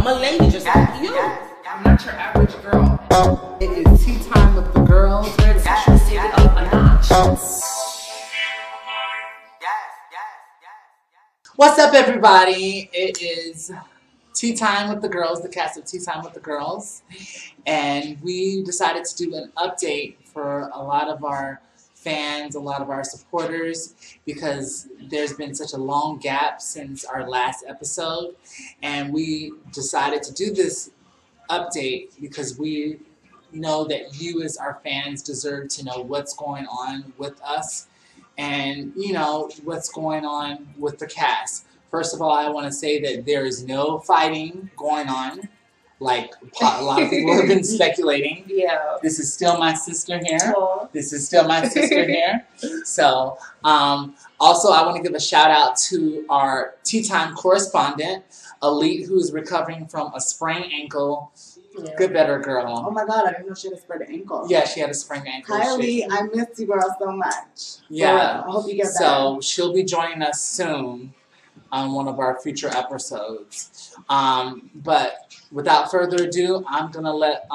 I'm a lady just like you. I'm not your average girl. It is tea time with the girls. Where the sexual take it up a notch. What's up, everybody? It is tea time with the girls, the cast of Tea Time with the Girls. And we decided to do an update for a lot of our fans, a lot of our supporters, because there's been such a long gap since our last episode. And we decided to do this update because we know that you as our fans deserve to know what's going on with us and, you know, what's going on with the cast. First of all, I want to say that there is no fighting going on, like a lot of people have been speculating. Yeah. This is still my sister here. Aww. This is still my sister here. So, also I want to give a shout out to our Tea Time correspondent, Elite, who is recovering from a sprained ankle. Yeah. Good better girl. Oh my God, I didn't know she had a sprained ankle. Yeah, she had a sprained ankle. Hi, Elite. I miss you, girl, so much. Yeah. I hope you get better. So she'll be joining us soon on one of our future episodes. But without further ado, I'm going to let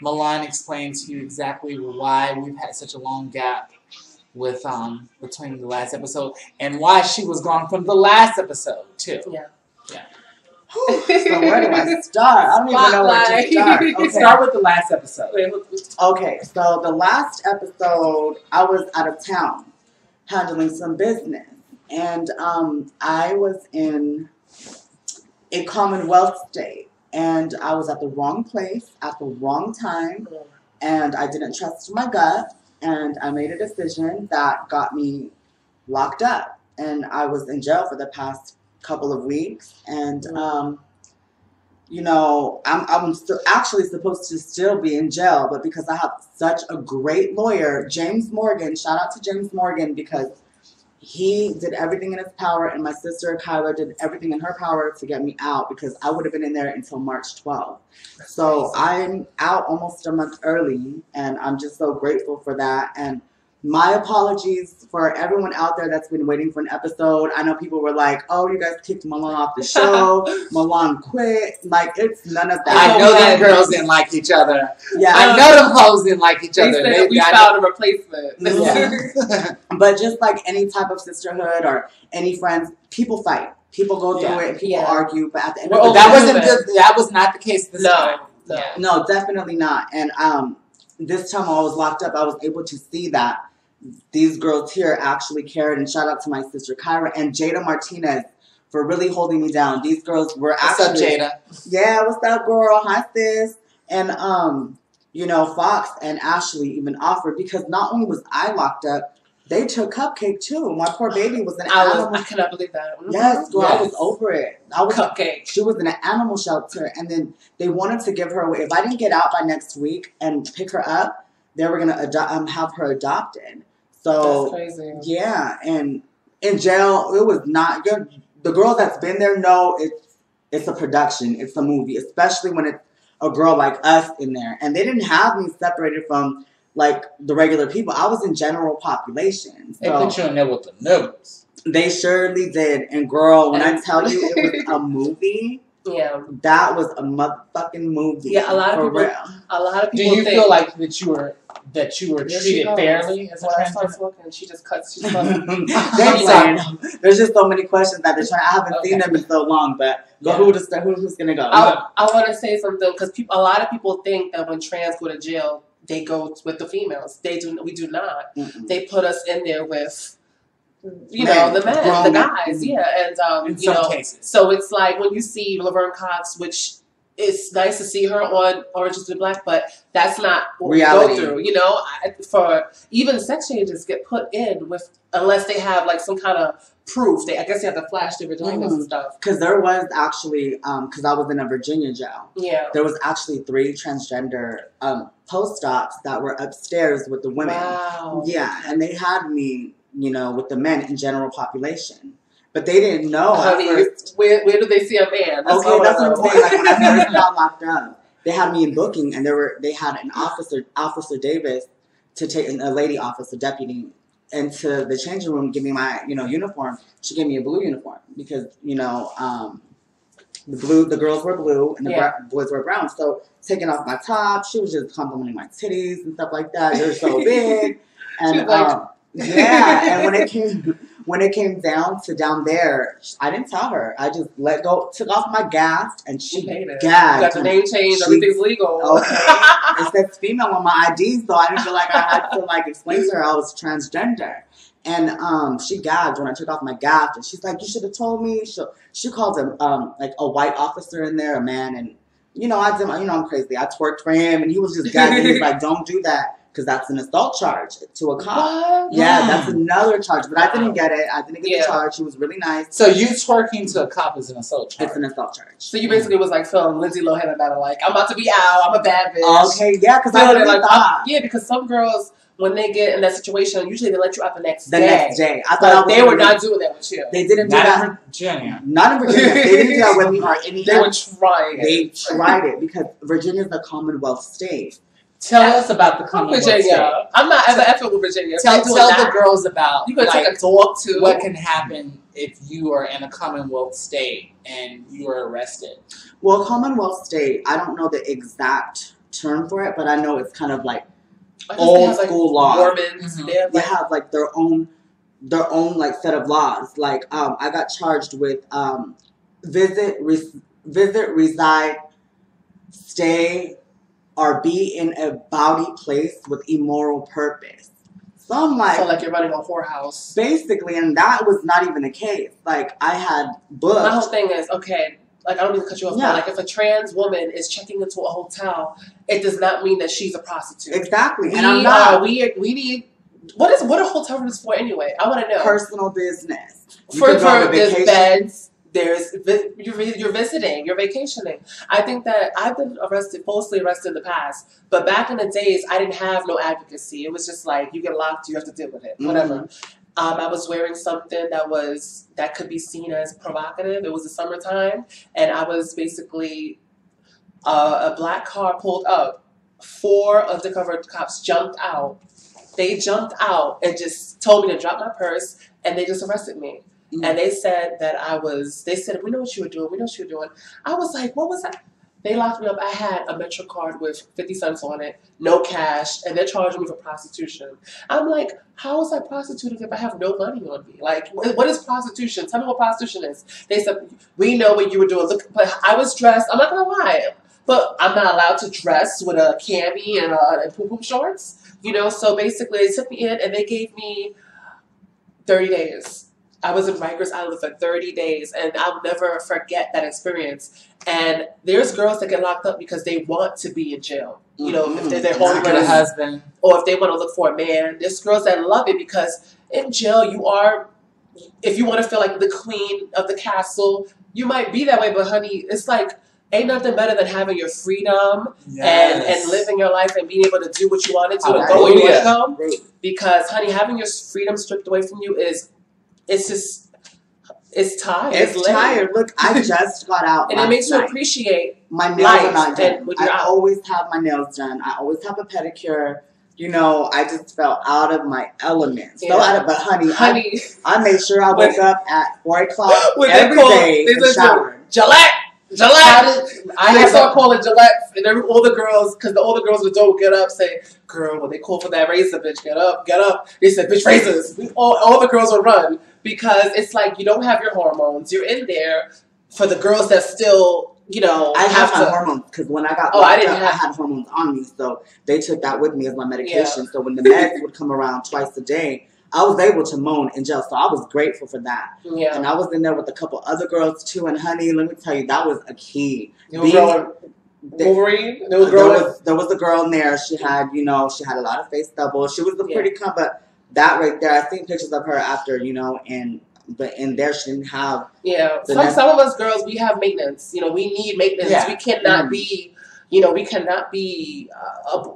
Milan explain to you exactly why we've had such a long gap with between the last episode and why she was gone from the last episode, too. Yeah. Yeah. So where do I start? I don't even know where to start. Okay. Start with the last episode. Okay, so the last episode, I was out of town handling some business. And I was in a Commonwealth state. And I was at the wrong place at the wrong time. And I didn't trust my gut. And I made a decision that got me locked up. And I was in jail for the past couple of weeks. And, you know, I'm still actually supposed to still be in jail. But because I have such a great lawyer, James Morgan, shout out to James Morgan, because he did everything in his power, and my sister Kyla did everything in her power to get me out, because I would have been in there until March 12th. So I'm out almost a month early, and I'm just so grateful for that. And my apologies for everyone out there that's been waiting for an episode. I know people were like, oh, you guys kicked Milan off the show. Milan quit. Like, it's none of that. I know them girls didn't like each other. Yeah, I know them hoes didn't like each other. Said we found a replacement. Yeah. But just like any type of sisterhood or any friends, people fight. People go through it. People argue. But at the end of the day, that was not the case this time. No, definitely not. And this time I was locked up, I was able to see that these girls here actually cared. And shout out to my sister Kyra and Jada Martinez for really holding me down. These girls were actually... What's up, Jada? Yeah, what's up, girl? Hi, sis. And, you know, Fox and Ashley even offered, because not only was I locked up, they took Cupcake, too. My poor baby was an animal... I cannot believe that. Yes, girl, I was over it. Cupcake. She was in an animal shelter, and then they wanted to give her away. If I didn't get out by next week and pick her up, they were going to have her adopted. So, that's crazy. Yeah, and in jail, it was not good. The girls that's been there know it's a production. It's a movie, especially when it's a girl like us in there. And they didn't have me separated from, like, the regular people. I was in general population. So they put you in there with the noobs. They surely did. And, girl, when I tell you it was a movie... Yeah, that was a motherfucking movie. Yeah, a lot of people. Real. A lot of Do people. you feel like that you were treated fairly as a transgender? Smoking, she just cuts. She's There's just so many questions that they're trying. I haven't seen them in so long, but who's gonna go? I want to say something, because a lot of people think that when trans go to jail, they go with the females. They do. We do not. They put us in there with, you know, the men, the guys, and in some cases. So it's like when you see Laverne Cox, which is nice to see her on Orange is the New Black, but that's not what reality. We go through. You know, for even sex changes get put in with, unless they have like some kind of proof. I guess they have to flash their vaginas and stuff. Because there was actually, because I was in a Virginia jail. Yeah, there was actually 3 transgender postdocs that were upstairs with the women. Wow. Yeah, and they had me, you know, with the men in general population. But they didn't know. Where do they see a man? That's what I'm saying. Like, when I first got locked up, they had me in booking, and they had an Officer Davis, to take a lady officer, deputy, into the changing room, give me my, uniform. She gave me a blue uniform because, The girls were blue and the boys were brown. So taking off my top, she was just complimenting my titties and stuff like that. They're so big. And and when it came down to down there, I didn't tell her. I just took off my gas, and she gagged. Got the name changed. Everything's legal. Okay. It says female on my ID, so I didn't feel like I had to explain to her I was transgender. And she gagged when I took off my gaff, and she's like, "You should have told me." She called him a white officer in there, a man, and I'm crazy. I twerked for him, and he was just gagging. He's like, "Don't do that." Because that's an assault charge to a cop. What? Yeah, that's another charge. But I didn't get it. I didn't get the charge. He was really nice. So you twerking to a cop is an assault charge? It's an assault charge. So you basically was feeling Lindsay Lohan about it. I'm about to be out. I'm a bad bitch. Okay, yeah, because I really thought. Yeah, because some girls, when they get in that situation, usually they let you out the next day. The next day. I thought they were not doing that with you. They didn't do that. In Virginia. Not in Virginia. They didn't do that with me or any. They were trying it. They tried it because Virginia's a Commonwealth state. Tell us about the Commonwealth state. I'm not ever effing with Virginia. Tell the girls about. You could take a dog too. What can happen if you are in a Commonwealth state and you are arrested? Well, Commonwealth state, I don't know the exact term for it, but I know it's kind of like old school law. Mormons, they have their own set of laws. I got charged with visit, reside, stay, or be in a bawdy place with immoral purpose. So I'm so you're running a whorehouse. Basically, and that was not even the case. I had booked. My whole thing is, okay, I don't mean to cut you off, but if a trans woman is checking into a hotel, it does not mean that she's a prostitute. Exactly. And I'm not. We need, what are hotel rooms for anyway? I want to know. Personal business. There's beds. You're visiting, you're vacationing. I think that I've been falsely arrested in the past, but back in the days, I didn't have no advocacy. It was just you get locked, you have to deal with it, whatever. I was wearing something that could be seen as provocative. It was the summertime, and I was basically a black car pulled up. 4 undercover cops jumped out. They jumped out and just told me to drop my purse, and they just arrested me. And they said that they said, we know what you were doing. We know what you were doing. I was like, what was that? They locked me up. I had a Metro card with 50 cents on it, no cash, and they're charging me for prostitution. I'm like, how is I prostituting if I have no money on me? What is prostitution? Tell me what prostitution is. They said, we know what you were doing. Look, but I was dressed. I'm not going to lie. But I'm not allowed to dress with a cami and poop shorts. So basically they took me in and they gave me 30 days. I was in Rikers Island for 30 days, and I'll never forget that experience. And there's girls that get locked up because they want to be in jail. If they're holding with a husband, or if they want to look for a man. There's girls that love it because in jail if you want to feel like the queen of the castle, you might be that way. But honey, it's ain't nothing better than having your freedom and living your life and being able to do what you want to do and go where you want to go. Because honey, having your freedom stripped away from you it's tired. It's tired. Look, I just got out. And it makes you appreciate my nails are not done. I always have my nails done. I always have a pedicure. I just felt out of my element. But honey, I made sure I woke up at 4 o'clock every day and showered. Gillette! I start calling Gillette, and all the girls, because the older girls in the door would get up, say, girl, when they call for that razor, bitch, get up. They said, bitch, razors. All the girls would run, because it's you don't have your hormones. You're in there for the girls that still, I have my hormones, because when I got I had hormones on me, so they took that with me as my medication. Yeah. So when the meds would come around twice a day, I was able to moan in jail, so I was grateful for that. Yeah. And I was in there with a couple other girls too, and honey, let me tell you, that was a key. Wolverine? There was a girl in there. She had, she had a lot of face stubble. She was a pretty but that right there, I've seen pictures of her after, but in there she didn't have. Yeah. Some of us girls, we have maintenance. We need maintenance. Yeah. We cannot be,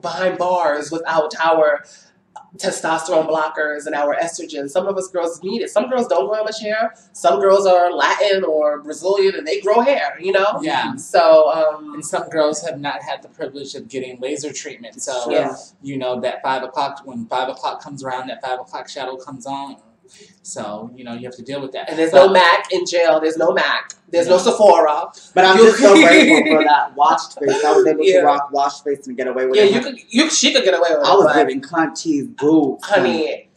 behind bars without our testosterone blockers and our estrogen. Some of us girls need it. Some girls don't grow much hair. Some girls are Latin or Brazilian and they grow hair, Yeah. So, and some girls have not had the privilege of getting laser treatment. So, that 5 o'clock, when 5 o'clock comes around, that 5 o'clock shadow comes on. So, you have to deal with that. And there's no Mac in jail. There's no Mac. There's no Sephora. But I'm just so grateful for that washed face. I was able to rock washed face and get away with it. She could get away with it. I was giving cunt cheese boobs. Honey.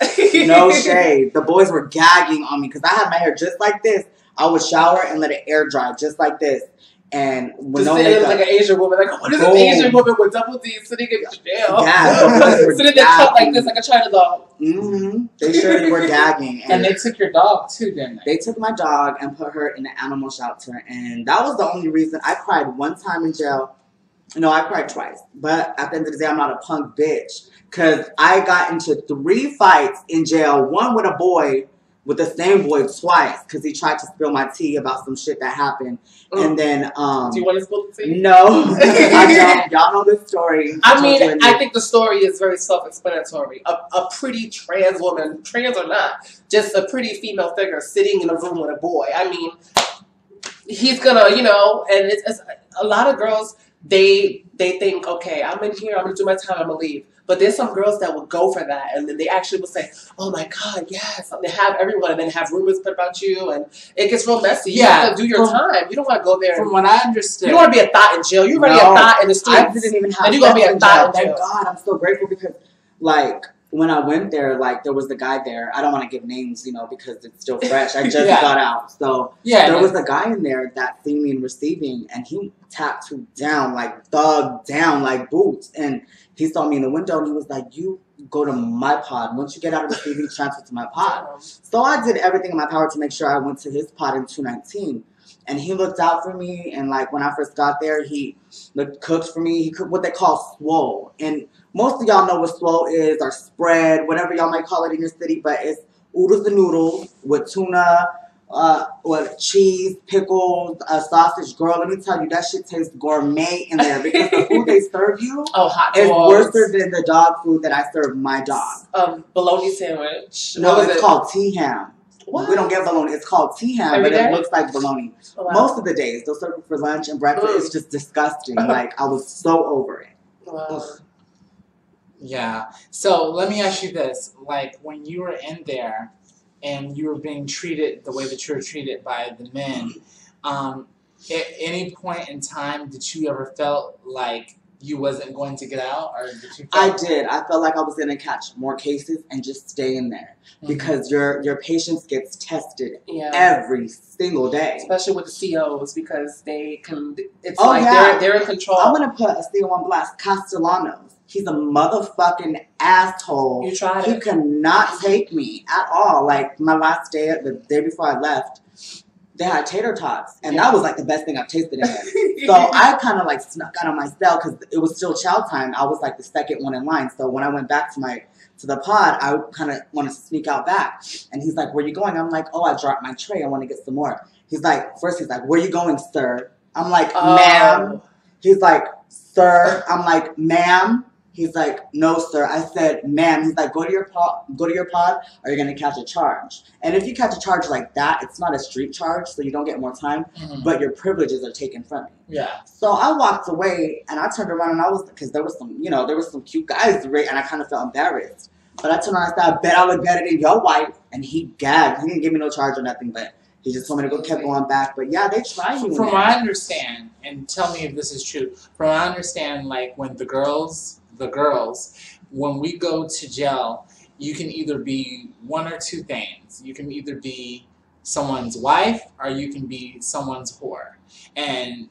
No shade. The boys were gagging on me because I had my hair just like this. I would shower and let it air dry just like this. And when no makeup, like an Asian woman, like what is this Asian woman with double D sitting in jail? Yeah, sitting in the cup like this, like a China dog. Mm-hmm. They surely were gagging, and they took your dog too, didn't they? They took my dog and put her in the animal shelter, and that was the only reason I cried one time in jail. No, I cried twice, but at the end of the day, I'm not a punk bitch because I got into 3 fights in jail. One with a boy. With the same boy twice, because he tried to spill my tea about some shit that happened. And then, do you want to spill the tea? No. I don't. Y'all know this story. I mean, I think the story is very self-explanatory. A pretty trans woman, trans or not, just a pretty female figure sitting in a room with a boy. I mean, he's gonna, and it's a lot of girls, they think, okay, I'm in here, I'm gonna do my time, I'm gonna leave. But there's some girls that will go for that, and then they actually will say, "Oh my God, yes!" And they have everyone, and then have rumors put about you, and it gets real messy. You have to do your time. You don't want to go there. From what I understood, you don't want to be a thought in jail. You're already a thought in the streets. I didn't even have. And you're gonna be a thought in jail. Thank God, I'm so grateful because, like, when I went there, like, there was a guy there. I don't want to give names, because it's still fresh. I just got out, so there was a guy in there that seen me in receiving, and he tattooed down, like thugged down, like boots, and. He saw me in the window and he was like, you go to my pod. Once you get out of receiving, transfer to my pod. So I did everything in my power to make sure I went to his pod in 219. And he looked out for me. And like when I first got there, he cooked for me. He cooked what they call swole. And most of y'all know what swole is or spread, whatever y'all might call it in your city. But it's oodles and noodles with tuna, with cheese, pickles, a sausage. Girl, let me tell you, that shit tastes gourmet in there because the food they serve you is worse than the dog food that I serve my dog. Bologna sandwich. No, it's called tea-ham. What? We don't get bologna. It's called tea-ham, but it looks like bologna. Oh, wow. Most of the days, they'll serve it for lunch and breakfast. It's just disgusting. Like, I was so over it. Wow. Yeah. So, let me ask you this. Like, when you were in there, and you were being treated the way that you were treated by the men, at any point in time, did you ever felt like you wasn't going to get out? Or did you I did. I felt like I was going to catch more cases and just stay in there. Because your patience gets tested every single day. Especially with the COs, because they can, they're in control. I'm going to put a CO on blast, Castellanos. He's a motherfucking asshole. You tried He cannot take me at all. Like, my last day, the day before I left, they had tater tots. And that was, like, the best thing I've tasted in there. So I kind of, like, snuck out of my cell because it was still chow time. I was, like, the second one in line. So when I went back to the pod, I kind of wanted to sneak out back. And he's like, where you going? I'm like, oh, I dropped my tray. I want to get some more. He's like, where you going, sir? I'm like, ma'am. He's like, sir. I'm like, ma'am. He's like, no, sir. I said, ma'am. He's like, go to your pod, or you're going to catch a charge. And if you catch a charge like that, it's not a street charge, so you don't get more time, but your privileges are taken from you. Yeah. So I walked away, and I turned around, and because there was some cute guys, and I kind of felt embarrassed. But I turned around and said, I bet I look better than your wife. And he gagged. He didn't give me no charge or nothing, but he just told me to keep going back. But yeah, they tried me. From what I understand, and tell me if this is true, from what I understand, like when the girls, when we go to jail, you can either be one or two things. You can either be someone's wife or you can be someone's whore. And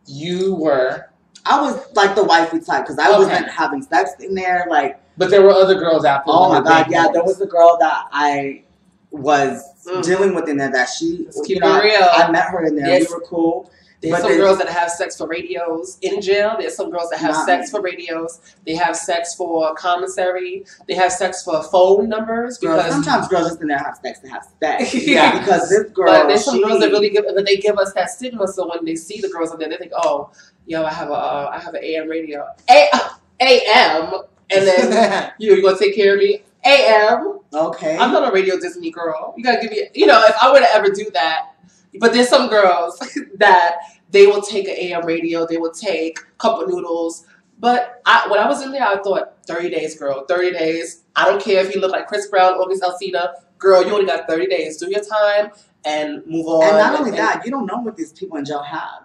you were... I was like the wifey type because I wasn't having sex in there. But there were other girls out there. Oh my God, yeah. There was a girl that I was dealing with in there that she... Let's keep it real. I met her in there. Yes. We were cool. There's some girls that have sex for radios in jail. There's some girls that have sex for radios. They have sex for commissary. They have sex for phone numbers. Because sometimes girls just in there have sex to have sex. Yeah. Because this girl, but there's some girls that really give us that stigma. So when they see the girls in there, they think, oh, yo, I have an AM radio. AM, and then you're gonna take care of me. AM. Okay. I'm not a Radio Disney girl. You gotta give me. If I were to ever do that. But there's some girls that they will take an AM radio, they will take a cup of noodles, But when I was in there, I thought 30 days, girl, 30 days. I don't care if you look like Chris Brown, August Alsina. Girl, you only got 30 days. Do your time and move on. And not only that, you don't know what these people in jail have.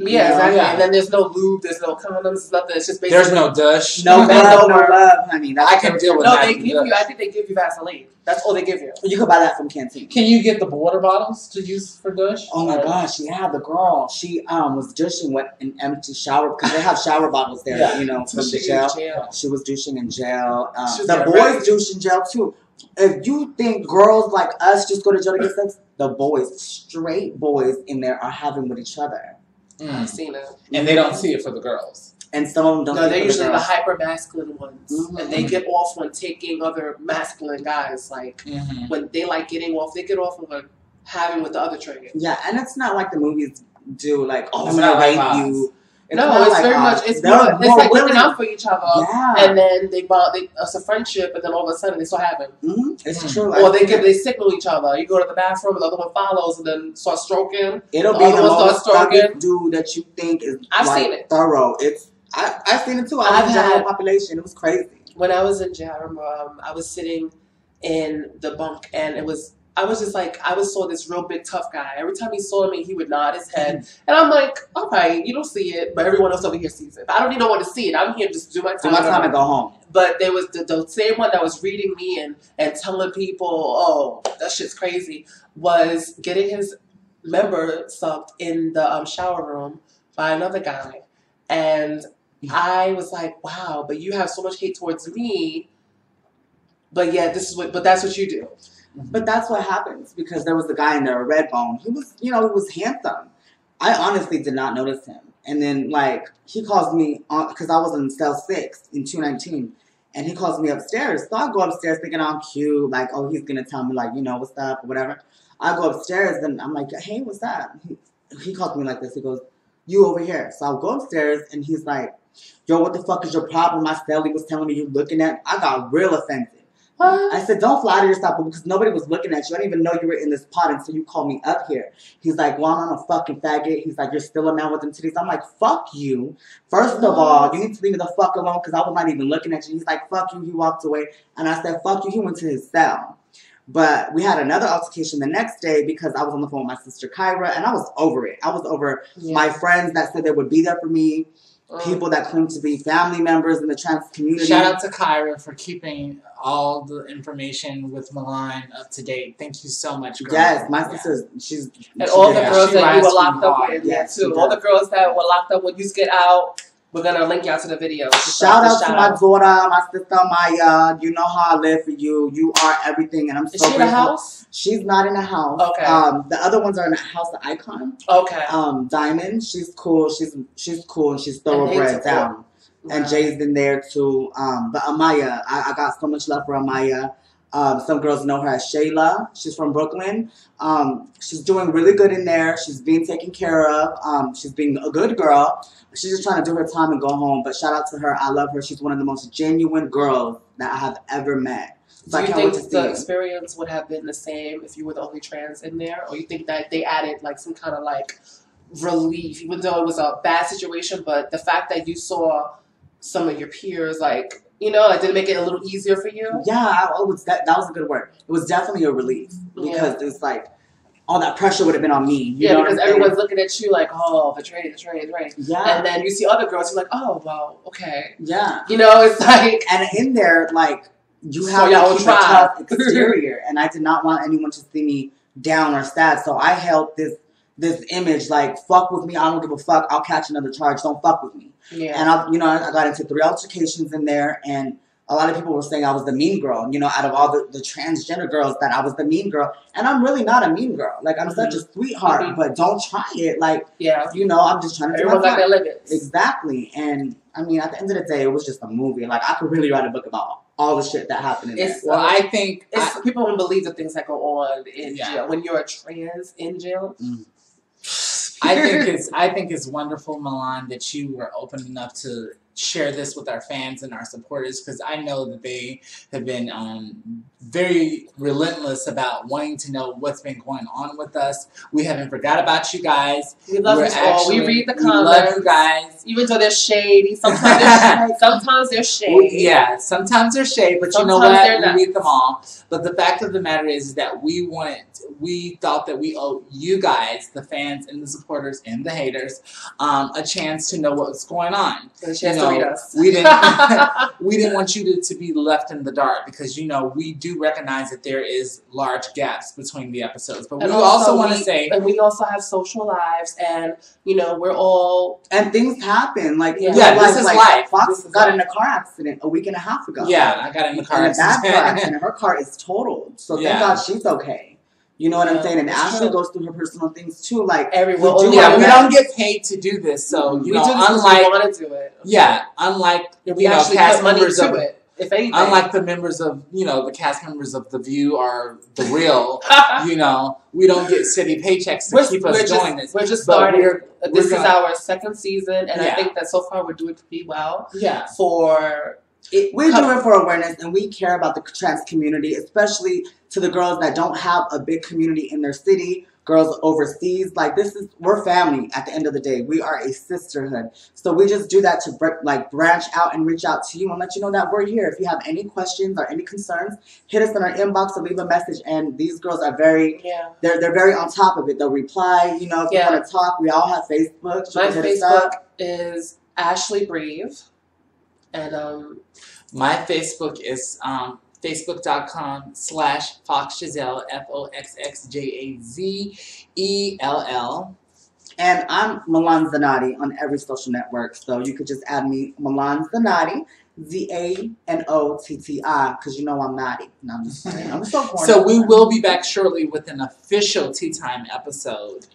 Yeah, exactly. Yeah. And then there's no lube, there's no condoms, nothing. It's just basically... There's no douche. No love, honey. I can deal with that. No, they give you... I think they give you Vaseline. That's all they give you. You can buy that from Canteen. Can you get the water bottles to use for douche? Oh my gosh, yeah, the girl. She was douching with an empty shower because they have shower bottles there, you know, from the jail. She was douching in jail. The boys douche in jail too. If you think girls like us just go to jail to get sex, the boys, straight boys in there are having with each other. I've seen it. And they don't see it for the girls. And some of them don't. No, they're usually the hyper masculine ones, and they get off on taking other masculine guys. Like when they like getting off, they get off on having with the other trigger. Yeah, and it's not like the movies do. Like, oh, I'm gonna rape you. It's like very much. It's like looking out for each other, and then it's a friendship, and then all of a sudden they start having. It's true. Or they signal each other. You go to the bathroom, and the other one follows, and then start stroking. It'll be the most dude that you think is seen it. Thorough. I've seen it too. I was in the general population. It was crazy. When I was in jail, I remember I was sitting in the bunk, and I was just like, saw this real big tough guy. Every time he saw me, he would nod his head. And I'm like, all right, you don't see it, but everyone else over here sees it. But I don't even want to see it. I'm here just to do my time. Do my time and go home. But there was the same one that was reading me and telling people, oh, that shit's crazy, was getting his member sucked in the shower room by another guy. And I was like, wow, but you have so much hate towards me. But yeah, but that's what you do. But that's what happens because there was a guy in there, a red bone. He was, he was handsome. I honestly did not notice him. And then, like, he calls me because I was in cell 6 in 219, and he calls me upstairs. So I go upstairs thinking I'm cute, like, oh, he's gonna tell me like, what's up or whatever. I go upstairs and I'm like, hey, what's up? He calls me like this. He goes, you over here. So I'll go upstairs and he's like, yo, what the fuck is your problem? My cellie was telling me you looking at me. I got real offended. I said, don't flatter yourself because nobody was looking at you. I didn't even know you were in this pod until you called me up here. He's like, well, I'm not a fucking faggot. He's like, you're still a man with them titties. I'm like, fuck you. First of all, you need to leave me the fuck alone because I was not even looking at you. He's like, fuck you. He walked away. And I said, fuck you. He went to his cell. But we had another altercation the next day because I was on the phone with my sister Kyra and I was over it. I was over my friends that said they would be there for me. People that claim to be family members in the trans community. Shout out to Kyra for keeping all the information with Milan up to date. Thank you so much, girl. Yes, my sister, she's... And all the girls that you were locked up with, too. All the girls that were locked up when you get out, we're going to link y'all to the video. Shout out to my daughter, my sister Maya. You know how I live for you. You are everything, and I'm so grateful. Is she in a house? She's not in a house. Okay. The other ones are in a house, the Icon. Okay. Diamond, she's cool. She's cool, and she's thoroughbred down. And Jay's in there, too. But Amaya, I got so much love for Amaya. Some girls know her as Shayla. She's from Brooklyn. She's doing really good in there. She's being taken care of. She's being a good girl. She's just trying to do her time and go home. But shout out to her. I love her. She's one of the most genuine girls that I have ever met. So do you think the experience would have been the same if you were the only trans in there? Or you think that they added like some kind of like relief, even though it was a bad situation, but the fact that you saw some of your peers like, like did it make it a little easier for you? Yeah, that was a good word. It was definitely a relief because it's like all that pressure would have been on me. You know because everyone's looking at you like, oh, the train. Yeah. And then you see other girls, you're like, oh, well, okay. Yeah. It's like... And in there, like, you have to keep a tough exterior. And I did not want anyone to see me down or sad. So I held this image like, fuck with me. I don't give a fuck. I'll catch another charge. Don't fuck with me. Yeah. And I got into 3 altercations in there, and a lot of people were saying I was the mean girl. Out of all the transgender girls, that I was the mean girl. And I'm really not a mean girl. Like, I'm such a sweetheart, but don't try it. Like, I'm just trying to do my got their limits. Exactly. And, I mean, at the end of the day, it was just a movie. Like, I could really write a book about all the shit that happened in there. Well, I think... people don't believe the things that go on in jail. When you're a trans in jail... I think it's wonderful, Milan, that you were open enough to share this with our fans and our supporters, because I know that they have been very relentless about wanting to know what's been going on with us. We haven't forgot about you guys. We love you all. We read the comments. We love you guys. Even though they're shady. Sometimes they're shady. Yeah, sometimes they're shady, but sometimes you know what? We read them all. But the fact of the matter is that we thought that we owed you guys, the fans and the supporters and the haters, a chance to know what's going on. A chance to read us. We didn't want you to be left in the dark, because we do recognize that there is large gaps between the episodes. But we also want to say, and we also have social lives, and we're all, and things happen. Like this is life. Fox got in a car accident a week and a half ago. Yeah, I got in a car accident. In a bad car accident. Her car is totaled. So thank God she's okay. You know what I'm saying? And Ashley goes through her personal things too. Like everyone. We don't get paid to do this, so we do this unlike we want to do it. Yeah, unlike we actually cast members of it. If anything, unlike the members of the cast members of The View are The Real, we don't get city paychecks to keep us doing this. We're just starting. This is our second season, and I think that so far we're doing pretty well. Yeah. We're doing it for awareness, and we care about the trans community, especially to the girls that don't have a big community in their city, girls overseas. Like, we're family at the end of the day. We are a sisterhood. So we just do that to branch out and reach out to you and let you know that we're here. If you have any questions or any concerns, hit us in our inbox or leave a message. And these girls are they're very on top of it. They'll reply, if you want to talk. We all have Facebook. My Facebook is Ashley Brave. And my Facebook is facebook.com/FoxJazelle, FoxXXJazell. And I'm Milan Zanotti on every social network. So you could just add me, Milan Zanotti, Zanotti, because I'm naughty. No, I'm just saying. I'm so corny. So we will be back shortly with an official Tea Time episode.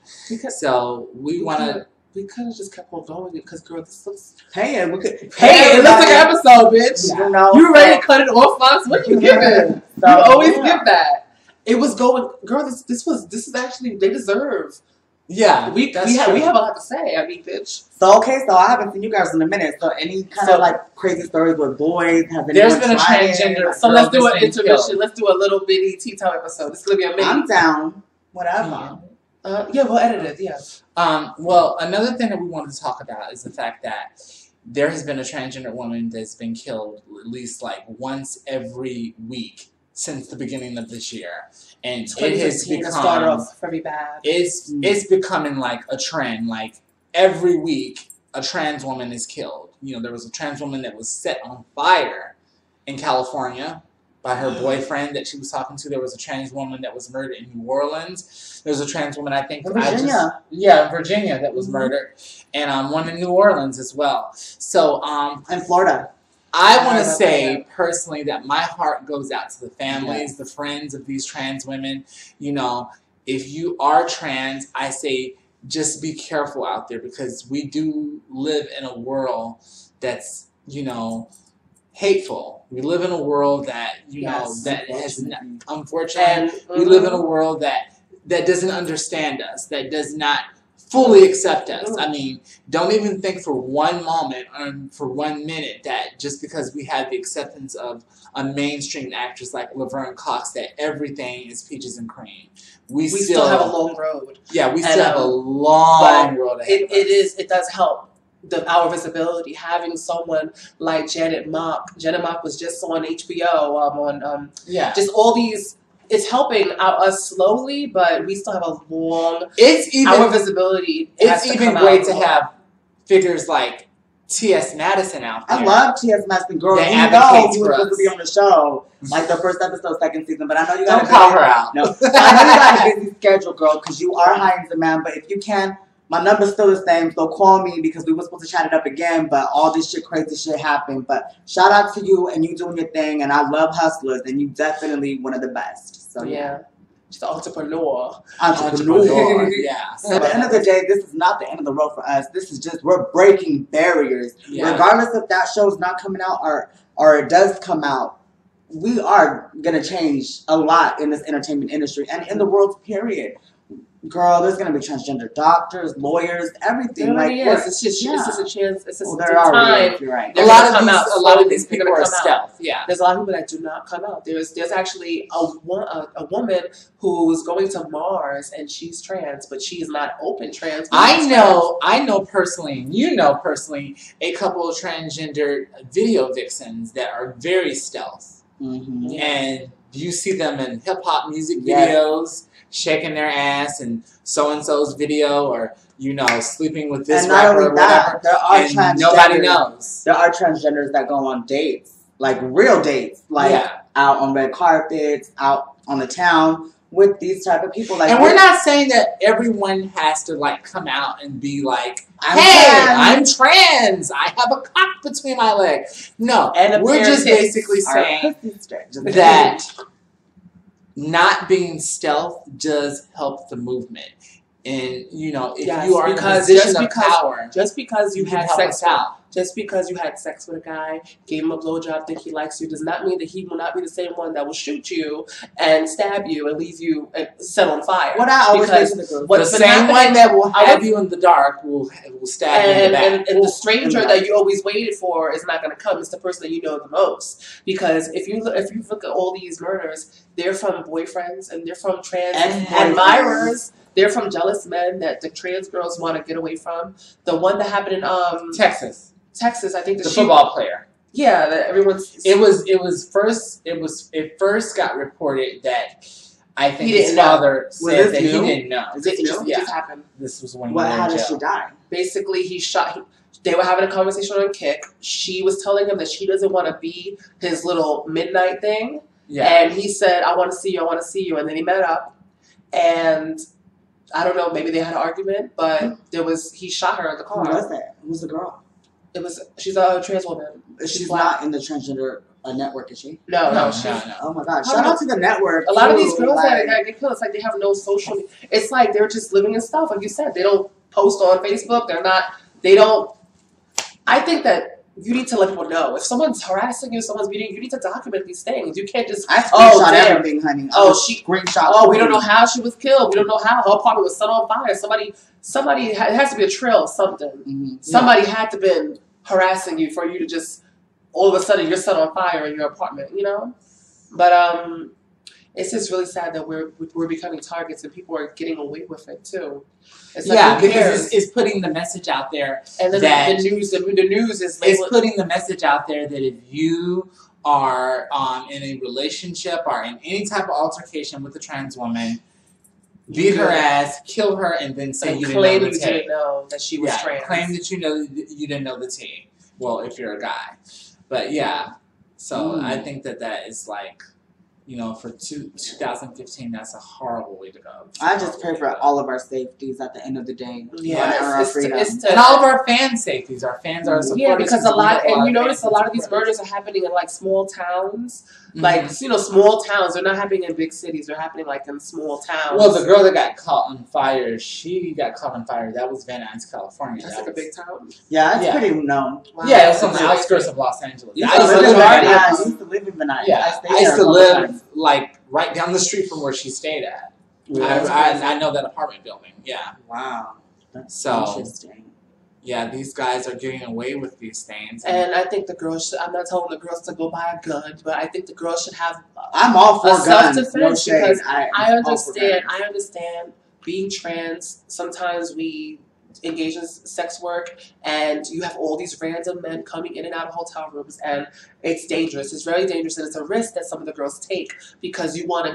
So we want to... We could have just kept on going because, girl, this looks... It looks like an episode, bitch. You ready to cut it off, Fox? What are you giving? You always give that. It was going... Girl, this is actually... They deserve... Yeah, we have a lot to say. I mean, bitch. So I haven't seen you guys in a minute. So any kind of crazy stories with boys? There's been a transgender. So let's do an intermission. Let's do a little bitty tea time episode. This is gonna be amazing. I'm down. Whatever. We'll edit it. Yeah. Well, another thing that we wanted to talk about is the fact that there has been a transgender woman that's been killed at least once every week since the beginning of this year, and it has become started off very bad. It's becoming a trend. Every week, a trans woman is killed. There was a trans woman that was set on fire in California by her boyfriend that she was talking to. There was a trans woman that was murdered in New Orleans. There was a trans woman, I think, Virginia. Virginia, that was murdered, and one in New Orleans as well. So, in Florida. I want to say personally that my heart goes out to the families, the friends of these trans women. If you are trans, I say just be careful out there, because we do live in a world that's, hateful. We live in a world that, that has, unfortunately, we live in a world that doesn't understand us, that does not fully accept us. I mean, don't even think for one moment or for 1 minute that just because we have the acceptance of a mainstream actress like Laverne Cox that everything is peaches and cream. We still have a long road. Yeah, we still have a long road ahead of us. It does help our visibility, having someone like Janet Mock. Janet Mock was just on HBO, just all these. It's helping us slowly, but we still have a long. Our visibility. It's even great to have figures like T.S. Madison out there. I love T.S. Madison, girl. You know he was supposed to be on the show, the first episode, second season. But I know you got to call her out. No, I know you got a busy schedule, girl, because you are high in demand. But if you can, my number's still the same, so call me, because we were supposed to chat it up again, but all this crazy shit happened. But shout out to you, and you doing your thing, and I love hustlers, and you definitely one of the best. So yeah. She's an entrepreneur. Yeah. So at the end of the day, this is not the end of the road for us. This is just, we're breaking barriers. Yeah. Regardless if that show's not coming out or it does come out, we are going to change a lot in this entertainment industry and in the world, period. Girl, there's gonna be transgender doctors, lawyers, everything. There like, really is. It's just a chance. It's just there are time. You're right. A lot of these people are stealth. Yeah. There's a lot of people that do not come out. There's actually a woman who's going to Mars and she's trans, but she's not open trans. I know personally, and you know personally, a couple of transgender video vixens that are very stealth. Mm-hmm. And you see them in hip hop music videos, shaking their ass, and so's video, or sleeping with this rapper or whatever. There are transgenders. Nobody knows. There are transgenders that go on dates, like real dates, out on red carpets, out on the town with these type of people. Like, and we're not saying that everyone has to come out and be like, I'm trans. I have a cock between my legs. No, and we're just basically saying that not being stealth does help the movement. And if you are in a position of power, just because you had sex with a guy, gave him a blowjob, think he likes you, does not mean that he will not be the same one that will shoot you and stab you and leave you set on fire. What I always say to the girls, the same one that will have you in the dark will stab you in the back. And the stranger that you always waited for is not going to come. It's the person that you know the most. Because if you look at all these murders, they're from boyfriends and they're from trans admirers. They're from jealous men that the trans girls want to get away from. The one that happened in Texas, I think the football player. Yeah, that everyone's. It first got reported that I think his father said that he didn't know. It just happened. This was when. How did she die? Basically, he shot. They were having a conversation on Kick. She was telling him that she doesn't want to be his little midnight thing. Yeah. And he said, "I want to see you. I want to see you." And then he met up, and I don't know. Maybe they had an argument, but he shot her in the car. Who was that? Who's the girl? She's a trans woman. She's not in the transgender network, is she? No. Oh my God! Shout out to the network. A lot of these girls that get killed, it's like they have no social. It's like they're just living in stuff, like you said. They don't post on Facebook. They don't. I think that you need to let people know. If someone's harassing you, someone's beating you, you need to document these things. You can't just everything, honey. We don't know how she was killed. We don't know how. Her apartment was set on fire. Somebody it has to be a trail of something. Mm-hmm. Somebody had to been harassing you for you to just all of a sudden you're set on fire in your apartment, But it's just really sad that we're becoming targets and people are getting away with it too. It's like, because it's putting the message out there, and then the news is putting the message out there that if you are in a relationship or in any type of altercation with a trans woman, beat her ass, kill her, and then say you didn't know that she was trans. Claim that you didn't know the tea. Well, if you're a guy, but so I think that is for 2015, that's a horrible way to go. I just pray for all of our safeties at the end of the day. Yeah, and all of our fans' safeties. Our fans are supporters. Yeah, because you notice a lot of these murders are happening in small towns. Mm-hmm. Small towns. They're not happening in big cities. They're happening in small towns. Well, the girl that got caught on fire, she got caught on fire. That was Van Nuys, California. That's a big town. Yeah, it's pretty known. Wow. Yeah, it's on the outskirts of Los Angeles. I used to live in Van Nuys. Yeah, I used to live right down the street from where she stayed at. I know that apartment building. Yeah. Wow. That's interesting. Yeah, these guys are getting away with these things. And I think the girls I'm not telling the girls to go buy a gun, but I think the girls should have I'm all for self-defense because I understand being trans, sometimes we engage in sex work and you have all these random men coming in and out of hotel rooms and it's dangerous. It's very dangerous and it's a risk that some of the girls take because you want to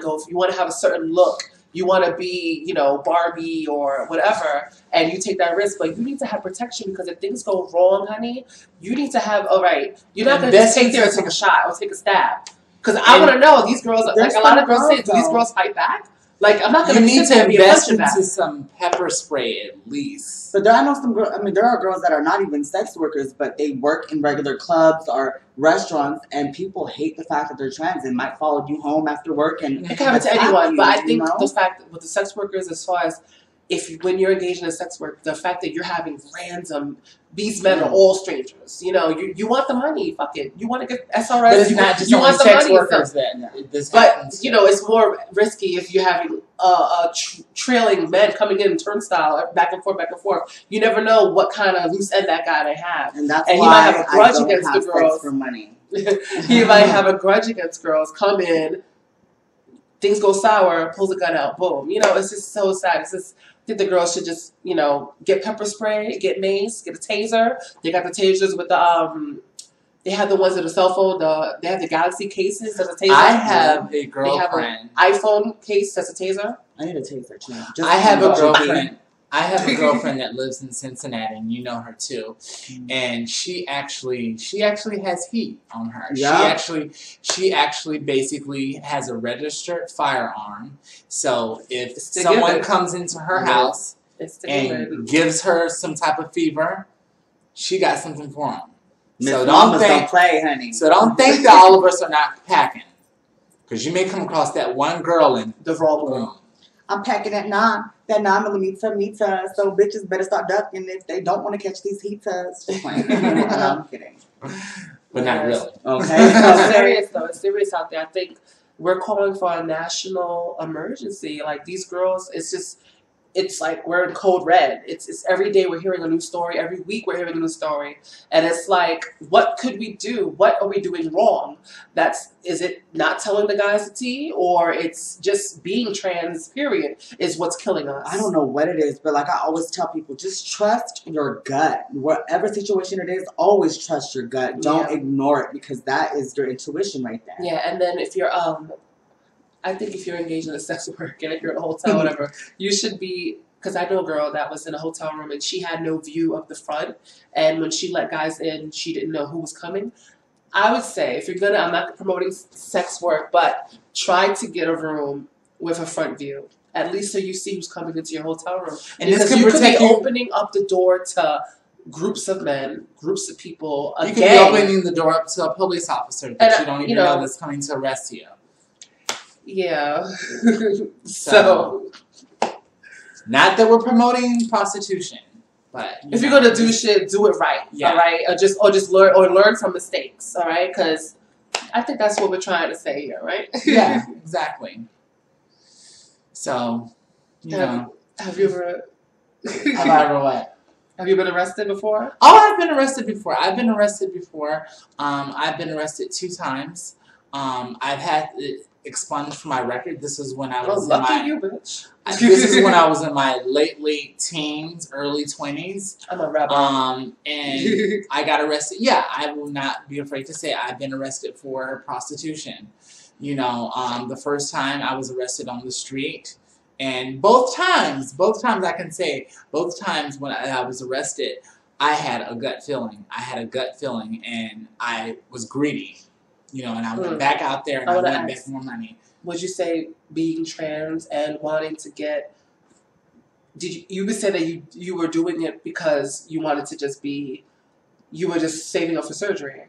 have a certain look. You want to be, Barbie or whatever, and you take that risk. But you need to have protection because if things go wrong, honey, you need to have, all right, you're not going to just take there and take a shot or take a stab. Because I want to know, these girls, a lot of girls say, do these girls fight back? I'm not going to need to invest into some pepper spray at least. But I know some girls, there are girls that are not even sex workers, but they work in regular clubs or restaurants, and people hate the fact that they're trans and might follow you home after work. And it can happen to anyone, but I think the fact with the sex workers, as far as when you're engaged in a sex work, the fact that you're having these men are all strangers. You know, you want the money. Fuck it. You want to get SRS. But it's not just only sex workers that this happens. But you know, it's more risky if you're having trailing men coming in turnstile back and forth. You never know what kind of loose end that guy may have, and that's why he might have a grudge against the girls for money. He might have a grudge against girls. Come in, things go sour, pulls a gun out, boom. You know, it's just so sad. It's just. I think the girls should just, you know, get pepper spray, get mace, get a taser. They got the tasers with the they have the ones that are cell phone. They have the Galaxy cases that's a taser. I have a girlfriend. They have an iPhone case that's a taser. I need a taser too. I have a girlfriend. I have a girlfriend that lives in Cincinnati, and you know her too. And she actually has heat on her. Yeah. She actually basically has a registered firearm. So if someone comes into her house and gives her some type of fever, she got something for them. So don't play, honey. So don't think that all of us are not packing, because you may come across that one girl in the wrong room. I'm packing that 9mm meter, so bitches better start ducking if they don't want to catch these heaters. Just playing. No, I'm kidding. But not really. Okay. It's serious though. It's serious out there. I think we're calling for a national emergency. Like these girls, it's like we're in code red. It's every day we're hearing a new story. Every week we're hearing a new story. And it's like, what could we do? What are we doing wrong? Is it not telling the guys the tea, or it's just being trans, period, is what's killing us? I don't know what it is, but like I always tell people, just trust your gut. Whatever situation it is, always trust your gut. Don't ignore it, because that is your intuition right there. Yeah, and then if you're I think if you're engaged in a sex work and if you're in a hotel, whatever, you should be, because I know a girl that was in a hotel room and she had no view of the front, and when she let guys in, she didn't know who was coming. I would say, if you're I'm not promoting sex work, but try to get a room with a front view, at least so you see who's coming into your hotel room. And because you could be opening up the door to groups of men, groups of people, you could be opening the door up to a police officer that you don't even know that's coming to arrest you. Yeah. So, not that we're promoting prostitution, but if you're gonna do shit, do it right. Yeah. All right, or just learn from mistakes. All right, because I think that's what we're trying to say here, right? Yeah, exactly. So, have you ever? Have I ever what? Have you been arrested before? Oh, I've been arrested before. I've been arrested 2 times. I've had it expunged from my record. This is when I was This is when I was in my late teens, early 20s. I'm a rebel. And I got arrested. Yeah, I will not be afraid to say I've been arrested for prostitution. You know, the first time I was arrested on the street, and both times I can say, both times when I was arrested, I had a gut feeling. And I was greedy. You know, and I went back out there and I went back more money. Would you say being trans and wanting to get? You would say that you were doing it because you wanted to just be? You were just saving up for surgery.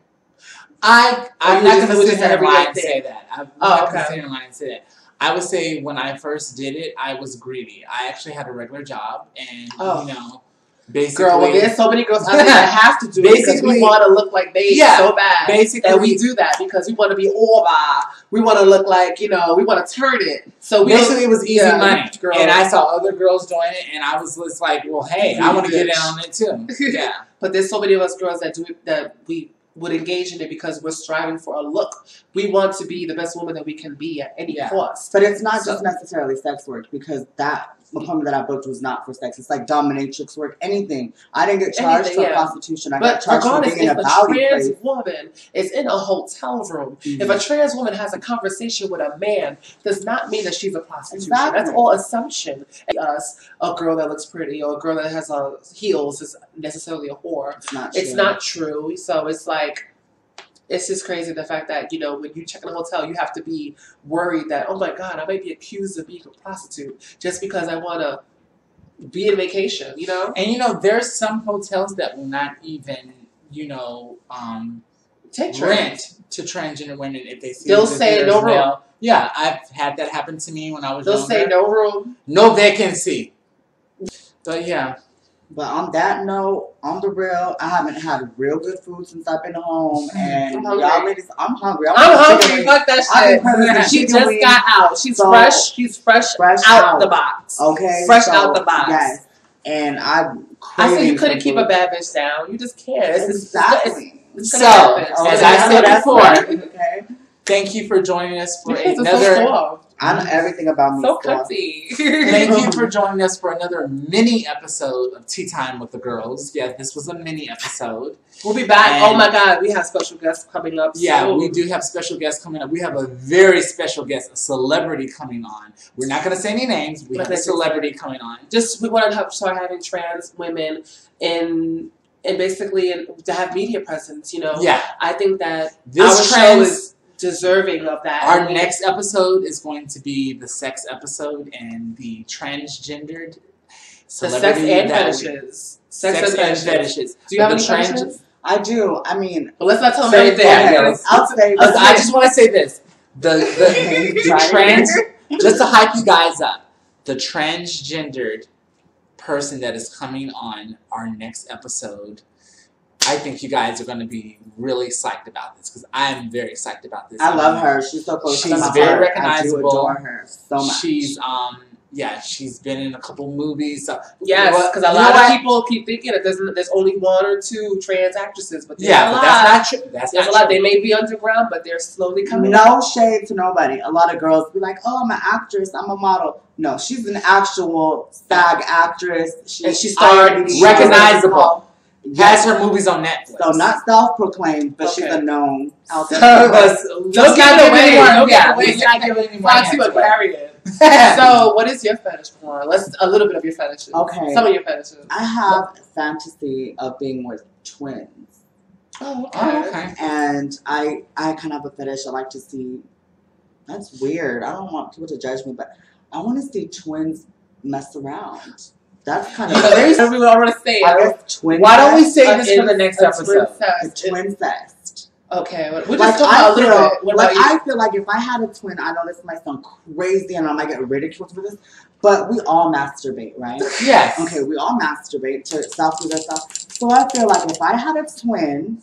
I'm not going to sit here and lie and say that. I'm not going to sit here and lie and say that. I would say when I first did it, I was greedy. I actually had a regular job, and you know. Basically, girl, well, there's so many girls out there that have to do it because we want to look like they so bad. That we do that because we want to be over. We want to look like, we want to turn it. So basically, it was easy money. Girl. And I saw other girls doing it, and I was just like, well, hey, I want to get in on it too. Yeah. But there's so many of us girls that do it, that we would engage in it because we're striving for a look. We want to be the best woman that we can be at any cost. But it's not just necessarily sex work, because that appointment that I booked was not for sex. It's like dominatrix work, anything. I didn't get charged for prostitution. I got charged for being in a bowdy place. If a trans woman is in a hotel room, if a trans woman has a conversation with a man, does not mean that she's a prostitution. That's all assumption. A girl that looks pretty or a girl that has heels is necessarily a whore. It's not true. So it's like, it's just crazy the fact that, when you check in a hotel, you have to be worried that, oh my God, I might be accused of being a prostitute just because I want to be in vacation, And, there's some hotels that will not even, take rent to transgender women if they see they'll say no room. Yeah, I've had that happen to me when I was younger. They'll say no room. No vacancy. But yeah. But on that note, on the real, I haven't had real good food since I've been home. And y'all ladies, I'm hungry. I'm hungry. Fuck that shit. She just got out. She's fresh. She's fresh out the box. Okay. Fresh out the box. Yes. And I said you couldn't keep a bad bitch down. You just can't. Exactly. So, as I said before, okay, thank you for joining us for another. I know everything about me. So comfy. Thank you for joining us for another mini episode of Tea Time with the Girls. Yeah, this was a mini episode. We'll be back. And oh my God, we have special guests coming up. Yeah, soon. We do have special guests coming up. We have a very special guest, a celebrity coming on. We're not going to say any names. We have a celebrity coming on. We want to start having trans women and basically to have media presence. You know. Yeah. I think that this show is deserving of that. Our next episode is going to be the sex episode and the transgendered celebrity. The sex and fetishes. Sex and fetishes. Do you have any fetishes? I do. I mean, but let's not tell them everything. I'll say. I just want to say this: the trans. Just to hype you guys up, the transgendered person that is coming on our next episode. I think you guys are going to be really psyched about this because I am very psyched about this. I love her. She's so close to my heart. She's very recognizable. I do adore her so much. She's she's been in a couple movies. So, yes, because a lot of people keep thinking that there's only one or two trans actresses, but there's a lot. That's not true. That's not a lot. They may be underground, but they're slowly coming. No shade to nobody. A lot of girls be like, "Oh, I'm an actress. I'm a model." No, she's an actual SAG actress. And she starred recognizable. Has her movies on Netflix. So not self-proclaimed, but she's a known out there. Don't give it away. Don't give it away. So, what is your fetish for? A little bit of your fetishes. Okay. Some of your fetishes. I have a fantasy of being with twins. Oh, okay. And I kind of have a fetish. I like to see. That's weird. I don't want people to judge me, but I want to see twins mess around. That's kind of. I want to say it. Why don't we say this for the next episode? Twin fest. Okay, we'll just talk about a little bit. I feel like if I had a twin, I know this might sound crazy and I might get ridiculed for this, but we all masturbate, right? Yes. Okay, we all masturbate to self-soothe ourselves. So I feel like if I had a twin,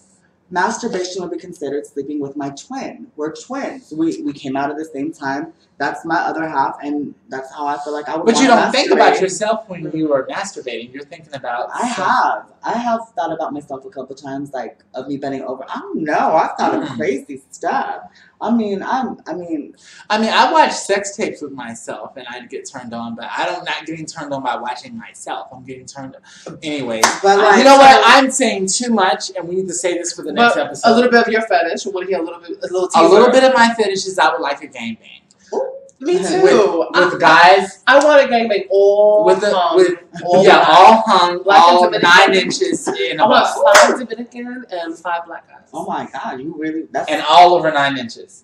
masturbation would be considered sleeping with my twin. We're twins. We came out at the same time. That's my other half, and that's how I feel like I would. But you don't think about yourself when you are masturbating. You're thinking about. I have thought about myself a couple times, like of me bending over. I don't know. I've thought of crazy stuff. I mean, I watch sex tapes with myself, and I get turned on, but I'm not getting turned on by watching myself. I'm getting turned on, anyways. But like, you know what? I'm saying too much, and we need to say this for the next episode. A little bit of your fetish. We want to hear a little bit of my fetishes. I would like a gangbang. Me too. With guys. I want a gangbang all hung, all 9 inches in I want 5 Dominican and 5 black guys. Oh my God, you really? And all over 9 inches.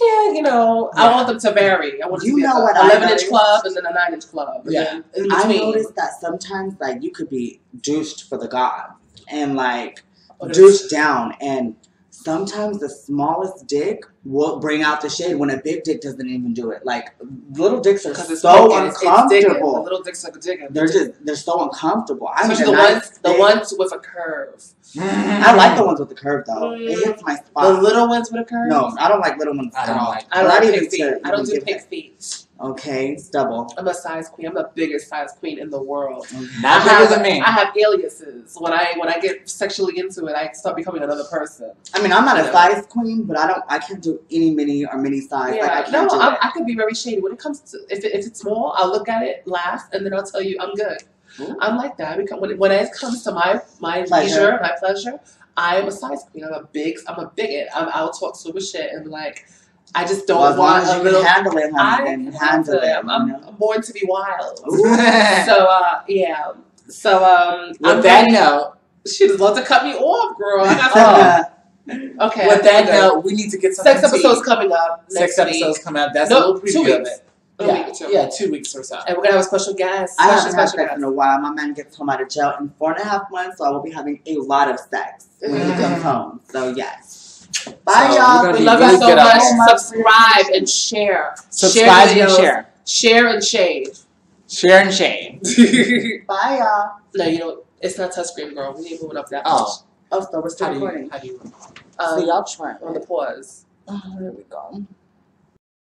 Yeah, you know, I want them to vary. I want to be an 11-inch club and then a 9-inch club. Yeah. I noticed that sometimes, like, you could be douched for the god and, like, douched down, and sometimes the smallest dick will bring out the shade when a big dick doesn't even do it. Like, little dicks are so uncomfortable. The little dicks are digging. They're so uncomfortable. Especially the ones with a curve. I like the ones with the curve though. It hits my spot. The little ones with a curve? No, I don't like little ones at all. I don't like pig feet. I don't do pig feet. Okay, stubble. I'm a size queen. I'm the biggest size queen in the world. Not bigger than me. I have aliases. When I get sexually into it, I start becoming another person. I mean, I'm not a size queen, but I can't do any mini or mini size. Yeah, like, I can't do it. I could be very shady when it comes to if it's small. I'll look at it, laugh, and then I'll tell you I'm good. Ooh. I'm like that. When it comes to my leisure, my pleasure, I'm a size queen. I'm a bigot. I'll talk super shit and be like, I just don't want a little. Handle it, honey, handle it. I'm born to be wild. So yeah. So with that note, she just loves to cut me off, girl. I got okay. With that note, we need to get some sex episodes coming up. Sex episodes coming up. That's a little preview of it. Yeah, 2 weeks or so. And we're gonna have a special guest. I haven't had sex in a while. My man gets home out of jail in 4.5 months, so I will be having a lot of sex when he comes home. So yes. Bye, y'all. We love you so much. Subscribe and share. Subscribe and share. Share and shade. Share and shame. Bye, y'all. No, you know, it's not touchscreen, girl. We ain't moving up that much. Oh. Oh, so we're still recording. How do you? So y'all try on the pause. Oh, there we go.